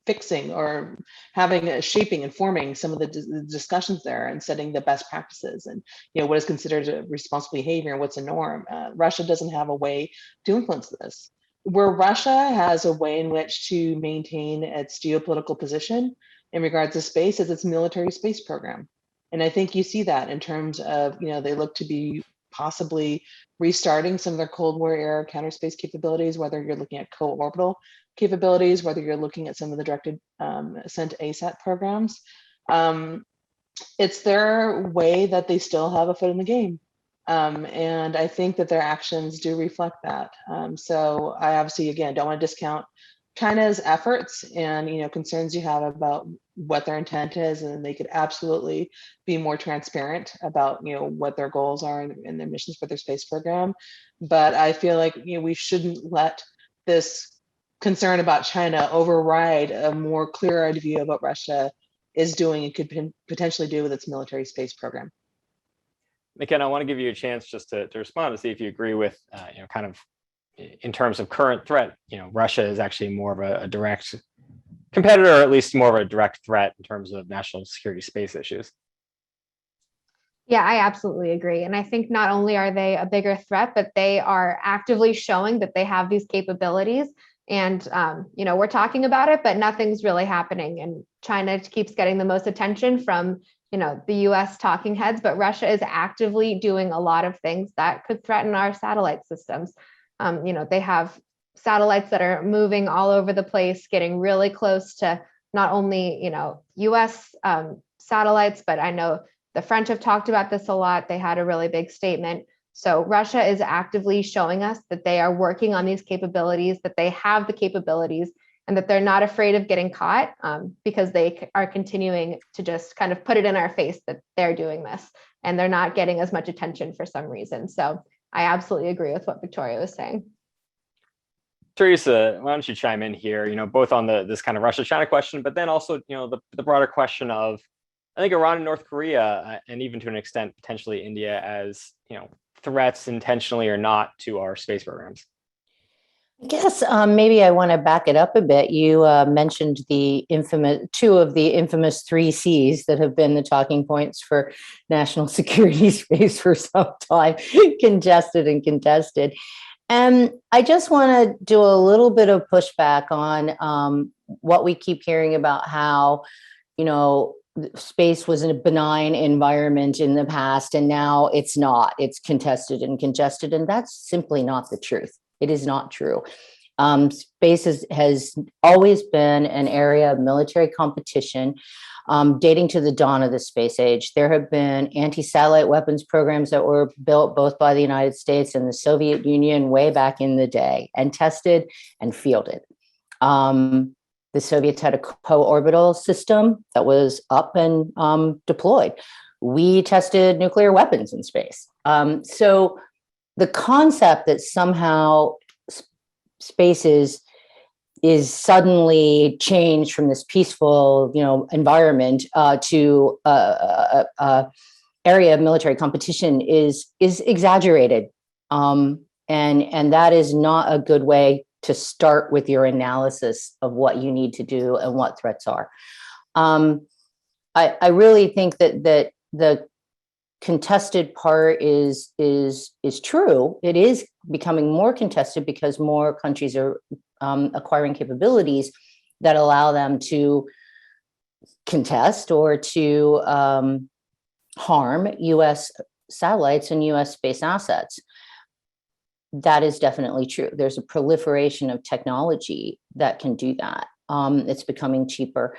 fixing or having shaping and forming some of the discussions there, and setting the best practices, and what is considered a responsible behavior and what's a norm. Russia doesn't have a way to influence this. Where Russia has a way in which to maintain its geopolitical position in regards to space is its military space program. And I think you see that in terms of, they look to be possibly restarting some of their Cold War era counter space capabilities, whether you're looking at co-orbital capabilities, whether you're looking at some of the directed ascent ASAT programs. It's their way that they still have a foot in the game. And I think that their actions do reflect that. So I obviously, again, don't want to discount China's efforts and concerns you have about what their intent is, and they could absolutely be more transparent about what their goals are and their missions for their space program. But I feel like we shouldn't let this concern about China override a more clear-eyed view of what Russia is doing and could potentially do with its military space program. McKenna, I want to give you a chance just to respond to see if you agree with, kind of in terms of current threat, Russia is actually more of a direct competitor, or at least more of a direct threat in terms of national security space issues. Yeah, I absolutely agree. And I think not only are they a bigger threat, but they are actively showing that they have these capabilities. And, we're talking about it, but nothing's really happening. And China keeps getting the most attention from the US talking heads, but Russia is actively doing a lot of things that could threaten our satellite systems. They have satellites that are moving all over the place, getting really close to not only, US satellites, but I know the French have talked about this a lot. They had a really big statement. So Russia is actively showing us that they are working on these capabilities, that they have the capabilities, and that they're not afraid of getting caught, because they are continuing to just kind of put it in our face that they're doing this, and they're not getting as much attention for some reason. So I absolutely agree with what Victoria was saying. Teresa, why don't you chime in here, both on this kind of Russia-China question, but then also, the broader question of, I think, Iran and North Korea, and even to an extent, potentially India, as, threats intentionally or not to our space programs. I guess maybe I want to back it up a bit. You mentioned two of the infamous 3 C's that have been the talking points for national security space for some time: congested and contested. And I just want to do a little bit of pushback on what we keep hearing about how, space was a benign environment in the past, and now it's not. It's contested and congested, and that's simply not the truth. It is not true. Space has always been an area of military competition, dating to the dawn of the space age. There have been anti-satellite weapons programs that were built both by the United States and the Soviet Union way back in the day, and tested and fielded. The Soviets had a co-orbital system that was up and deployed. We tested nuclear weapons in space. So the concept that somehow space is suddenly changed from this peaceful, environment to a area of military competition is exaggerated, and that is not a good way to start with your analysis of what you need to do and what threats are. I really think that the contested part is true. It is becoming more contested because more countries are acquiring capabilities that allow them to contest or to harm US satellites and US space assets. that is definitely true. There's a proliferation of technology that can do that. It's becoming cheaper.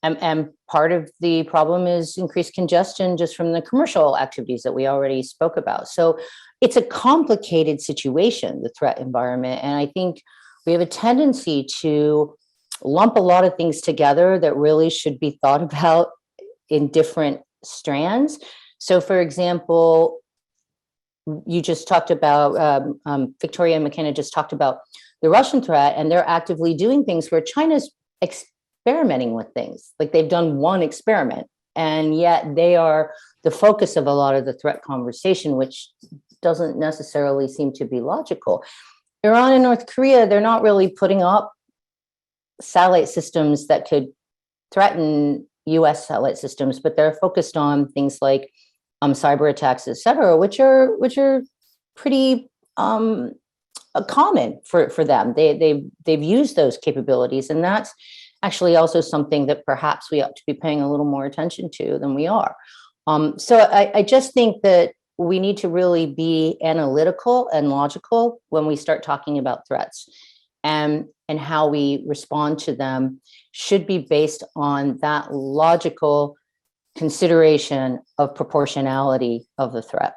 And part of the problem is increased congestion just from the commercial activities that we already spoke about. So it's a complicated situation, the threat environment. And I think we have a tendency to lump a lot of things together that really should be thought about in different strands. So for example, you just talked about, Victoria and McKenna just talked about the Russian threat, and they're actively doing things where China's experimenting with things. Like they've done one experiment, and yet they are the focus of a lot of the threat conversation, which doesn't necessarily seem to be logical. Iran and North Korea, they're not really putting up satellite systems that could threaten US satellite systems, but they're focused on things like cyber attacks, et cetera, which are pretty common for them. They've used those capabilities, and that's actually also something that perhaps we ought to be paying a little more attention to than we are. So I just think that we need to really be analytical and logical when we start talking about threats, and how we respond to them should be based on that logical consideration of proportionality of the threat.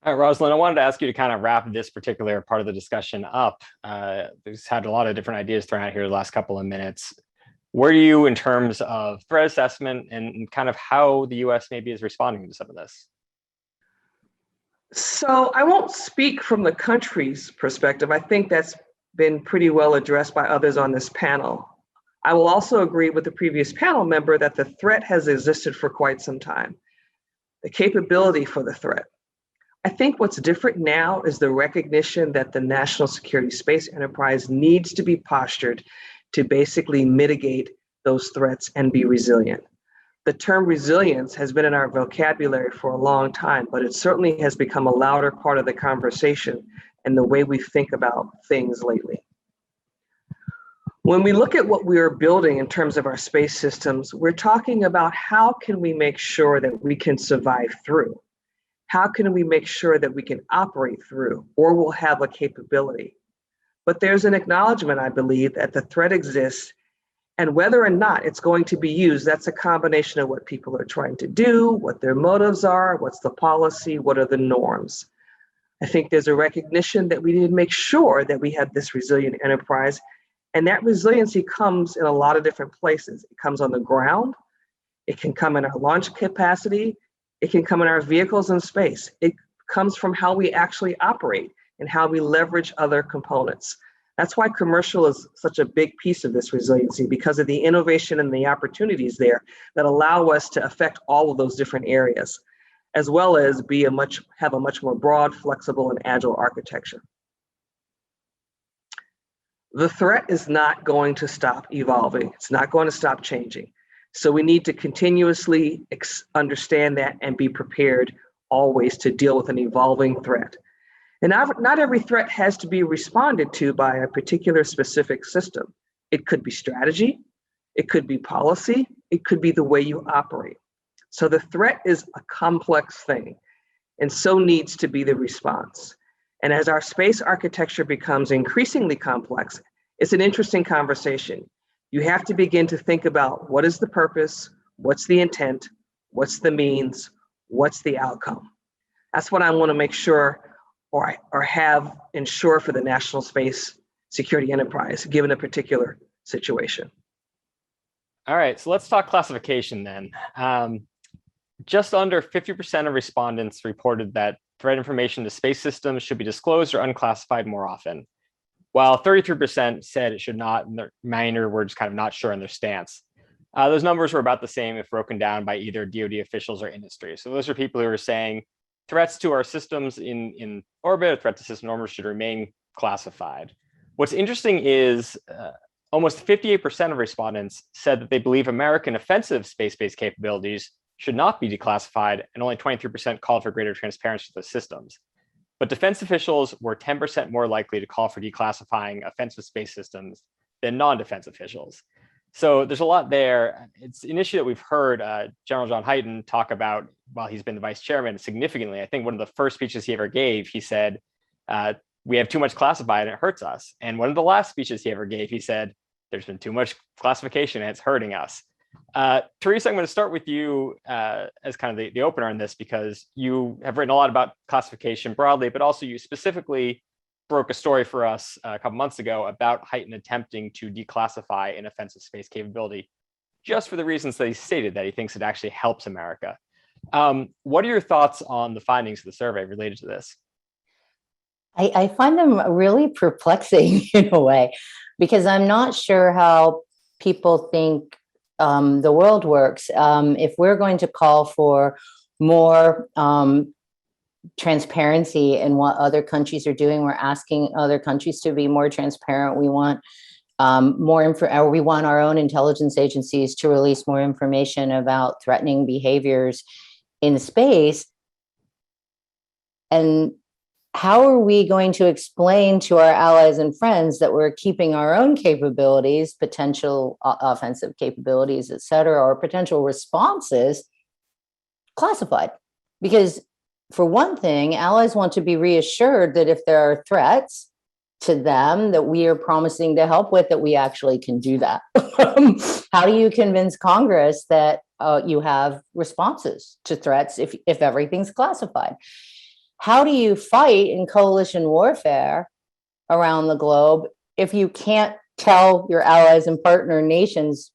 All right, Rosalind, I wanted to ask you to kind of wrap this particular part of the discussion up. We've had a lot of different ideas thrown out here the last couple of minutes. Where are you in terms of threat assessment and kind of how the US maybe is responding to some of this? So I won't speak from the country's perspective. I think that's been pretty well addressed by others on this panel. I will also agree with the previous panel member that the threat has existed for quite some time. The capability for the threat. I think what's different now is the recognition that the national security space enterprise needs to be postured to basically mitigate those threats and be resilient. The term resilience has been in our vocabulary for a long time, but it certainly has become a louder part of the conversation and the way we think about things lately. When we look at what we are building in terms of our space systems, we're talking about how can we make sure that we can survive through? How can we make sure that we can operate through, or we'll have a capability? But there's an acknowledgement, I believe, that the threat exists, and whether or not it's going to be used, that's a combination of what people are trying to do, what their motives are, what's the policy, what are the norms. I think there's a recognition that we need to make sure that we have this resilient enterprise, and that resiliency comes in a lot of different places. It comes on the ground, it can come in our launch capacity, it can come in our vehicles in space. It comes from how we actually operate and how we leverage other components. That's why commercial is such a big piece of this resiliency, because of the innovation and the opportunities there that allow us to affect all of those different areas, as well as have a much more broad, flexible, and agile architecture. The threat is not going to stop evolving. It's not going to stop changing. So we need to continuously understand that and be prepared always to deal with an evolving threat. And not every threat has to be responded to by a particular specific system. It could be strategy, it could be policy, it could be the way you operate. So the threat is a complex thing, and so needs to be the response. And as our space architecture becomes increasingly complex, it's an interesting conversation. You have to begin to think about what is the purpose, what's the intent, what's the means, what's the outcome. That's what I want to make sure or have ensure for the national space security enterprise, given a particular situation. All right, so let's talk classification then. Just under 50% of respondents reported that threat information to space systems should be disclosed or unclassified more often, while 33% said it should not, and the remainder were just kind of not sure on their stance. Those numbers were about the same if broken down by either DoD officials or industry. So those are people who are saying threats to our systems in orbit, or threat to system normals should remain classified. What's interesting is almost 58% of respondents said that they believe American offensive space-based capabilities should not be declassified, and only 23% called for greater transparency to the systems. But defense officials were 10% more likely to call for declassifying offensive space systems than non-defense officials. So there's a lot there. It's an issue that we've heard General John Hyten talk about while he's been the vice chairman significantly. I think one of the first speeches he ever gave, he said, we have too much classified and it hurts us. And one of the last speeches he ever gave, he said, there's been too much classification and it's hurting us. Teresa, I'm going to start with you as kind of the opener on this, because you have written a lot about classification broadly, but also you specifically broke a story for us a couple months ago about Hyten attempting to declassify an offensive space capability, just for the reasons that he stated, that he thinks it actually helps America. What are your thoughts on the findings of the survey related to this? I find them really perplexing in a way, because I'm not sure how people think the world works. If we're going to call for more transparency in what other countries are doing, we're asking other countries to be more transparent. We want more info, or we want our own intelligence agencies to release more information about threatening behaviors in space. And how are we going to explain to our allies and friends that we're keeping our own capabilities, potential offensive capabilities, et cetera, or potential responses classified? Because for one thing, allies want to be reassured that if there are threats to them that we are promising to help with, that we actually can do that. How do you convince Congress that you have responses to threats if everything's classified? How do you fight in coalition warfare around the globe if you can't tell your allies and partner nations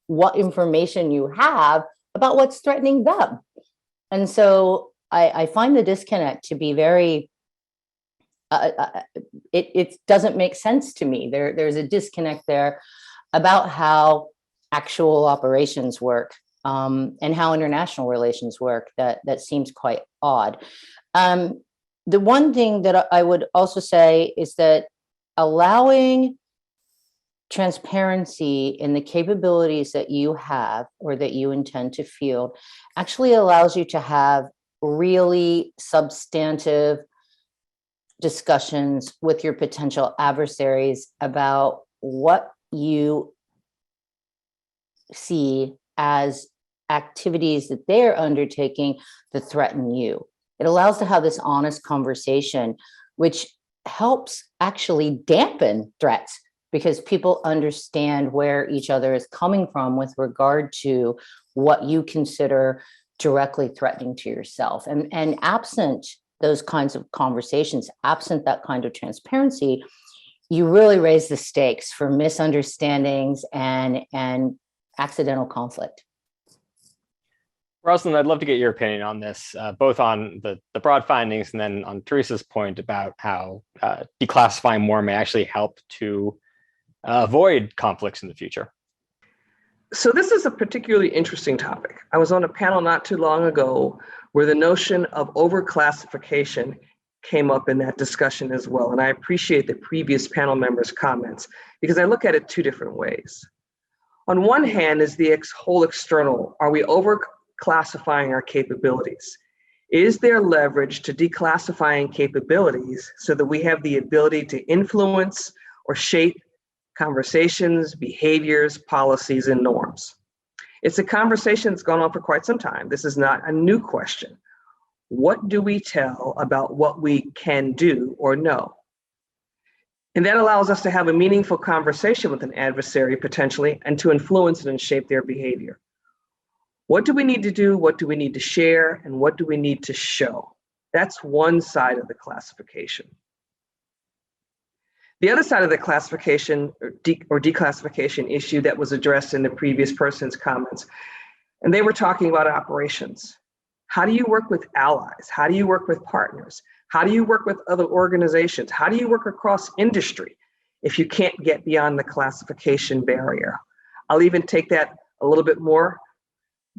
what information you have about what's threatening them? And so I find the disconnect to be very, it doesn't make sense to me. There's a disconnect there about how actual operations work and how international relations work that seems quite odd. The one thing that I would also say is that allowing transparency in the capabilities that you have or that you intend to field actually allows you to have really substantive discussions with your potential adversaries about what you see as activities that they're undertaking that threaten you. It allows to have this honest conversation, which helps actually dampen threats, because people understand where each other is coming from with regard to what you consider directly threatening to yourself. And absent those kinds of conversations, absent that kind of transparency, you really raise the stakes for misunderstandings and accidental conflict. Rosalind, I'd love to get your opinion on this, both on the broad findings and then on Teresa's point about how declassifying more may actually help to avoid conflicts in the future. So this is a particularly interesting topic. I was on a panel not too long ago where the notion of overclassification came up in that discussion as well. And I appreciate the previous panel members' comments because I look at it two different ways. On one hand is the whole external. Are we overclassifying our capabilities? Is there leverage to declassifying capabilities so that we have the ability to influence or shape conversations, behaviors, policies, and norms? It's a conversation that's gone on for quite some time. This is not a new question. What do we tell about what we can do or know? And that allows us to have a meaningful conversation with an adversary potentially and to influence it and shape their behavior. What do we need to do? What do we need to share? And what do we need to show? That's one side of the classification. The other side of the classification or declassification issue that was addressed in the previous person's comments, and they were talking about operations. How do you work with allies? How do you work with partners? How do you work with other organizations? How do you work across industry if you can't get beyond the classification barrier? I'll even take that a little bit more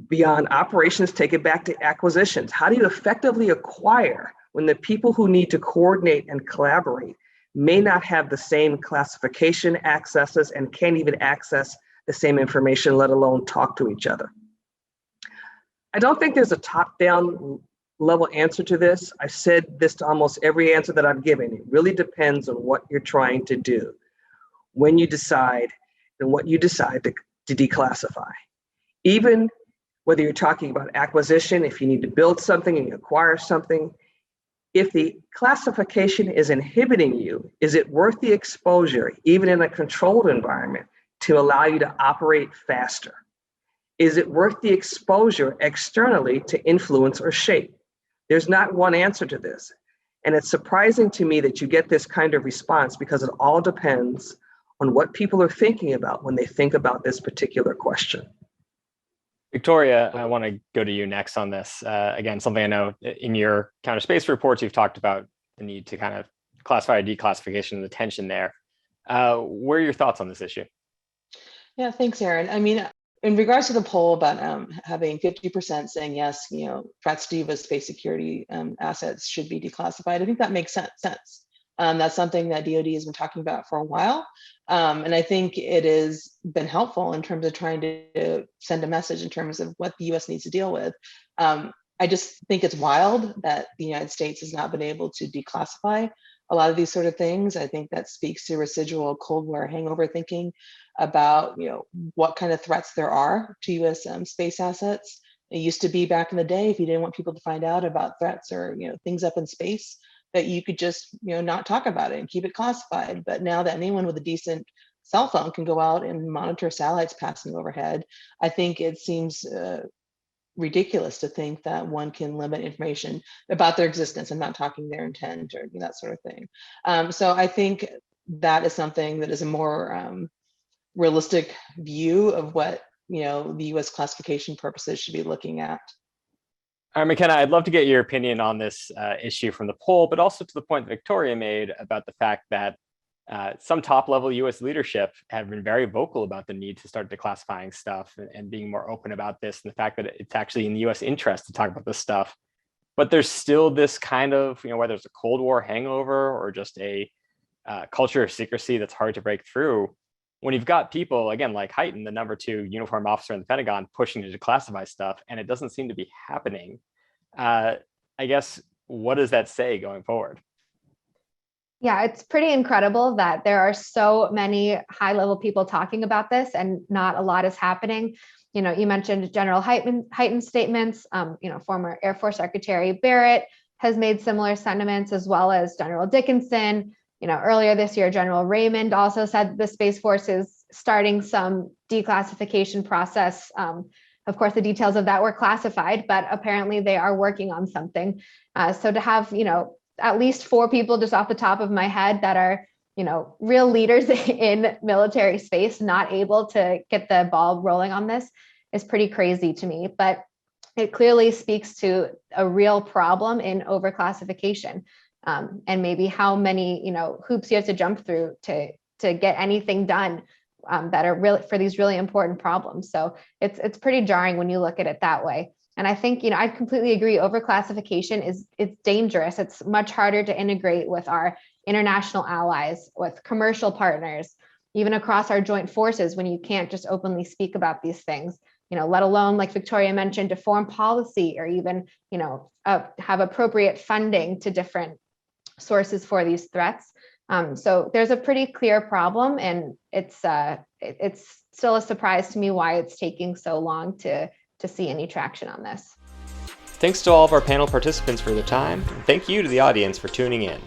beyond operations, take it back to acquisitions. How do you effectively acquire when the people who need to coordinate and collaborate may not have the same classification accesses and can't even access the same information, let alone talk to each other? I don't think there's a top-down level answer to this. I've said this to almost every answer that I've given. It really depends on what you're trying to do when you decide than what you decide to declassify. Even whether you're talking about acquisition, if you need to build something and you acquire something, if the classification is inhibiting you, is it worth the exposure, even in a controlled environment, to allow you to operate faster? Is it worth the exposure externally to influence or shape? There's not one answer to this. And it's surprising to me that you get this kind of response because it all depends on what people are thinking about when they think about this particular question. Victoria, I want to go to you next on this. Again, something I know in your counter space reports, you've talked about the need to kind of classify declassification and the tension there. What are your thoughts on this issue? Yeah, thanks, Aaron. I mean, in regards to the poll about having 50% saying yes, threats to US space security assets should be declassified, I think that makes sense. That's something that DoD has been talking about for a while. And I think it has been helpful in terms of trying to send a message in terms of what the US needs to deal with. I just think it's wild that the United States has not been able to declassify a lot of these sort of things. I think that speaks to residual Cold War hangover thinking about what kind of threats there are to US space assets. It used to be back in the day, if you didn't want people to find out about threats or things up in space, that you could just not talk about it and keep it classified. But now that anyone with a decent cell phone can go out and monitor satellites passing overhead, I think it seems ridiculous to think that one can limit information about their existence. I'm not talking their intent or that sort of thing. So I think that is something that is a more realistic view of what the US classification purposes should be looking at. All right, McKenna, I'd love to get your opinion on this issue from the poll, but also to the point that Victoria made about the fact that some top-level US leadership have been very vocal about the need to start declassifying stuff and being more open about this, and the fact that it's actually in the US interest to talk about this stuff. But there's still this kind of, whether it's a Cold War hangover or just a culture of secrecy that's hard to break through. When you've got people, again, like Hyten, the #2 uniform officer in the Pentagon, pushing to declassify stuff, and it doesn't seem to be happening, I guess, what does that say going forward? Yeah, it's pretty incredible that there are so many high-level people talking about this and not a lot is happening. You mentioned General Hyten's statements. Former Air Force Secretary Barrett has made similar sentiments, as well as General Dickinson. Earlier this year, General Raymond also said the Space Force is starting some declassification process. Of course, the details of that were classified, but apparently they are working on something. So to have, at least 4 people just off the top of my head that are, real leaders in military space not able to get the ball rolling on this is pretty crazy to me. But it clearly speaks to a real problem in overclassification. And maybe how many hoops you have to jump through to get anything done that are really for these really important problems. So it's pretty jarring when you look at it that way. And I think I completely agree. Overclassification it's dangerous. It's much harder to integrate with our international allies, with commercial partners, even across our joint forces when you can't just openly speak about these things. Let alone, like Victoria mentioned, to form policy or even have appropriate funding to different sources for these threats. So there's a pretty clear problem, and it's still a surprise to me why it's taking so long to see any traction on this. Thanks to all of our panel participants for their time, and thank you to the audience for tuning in.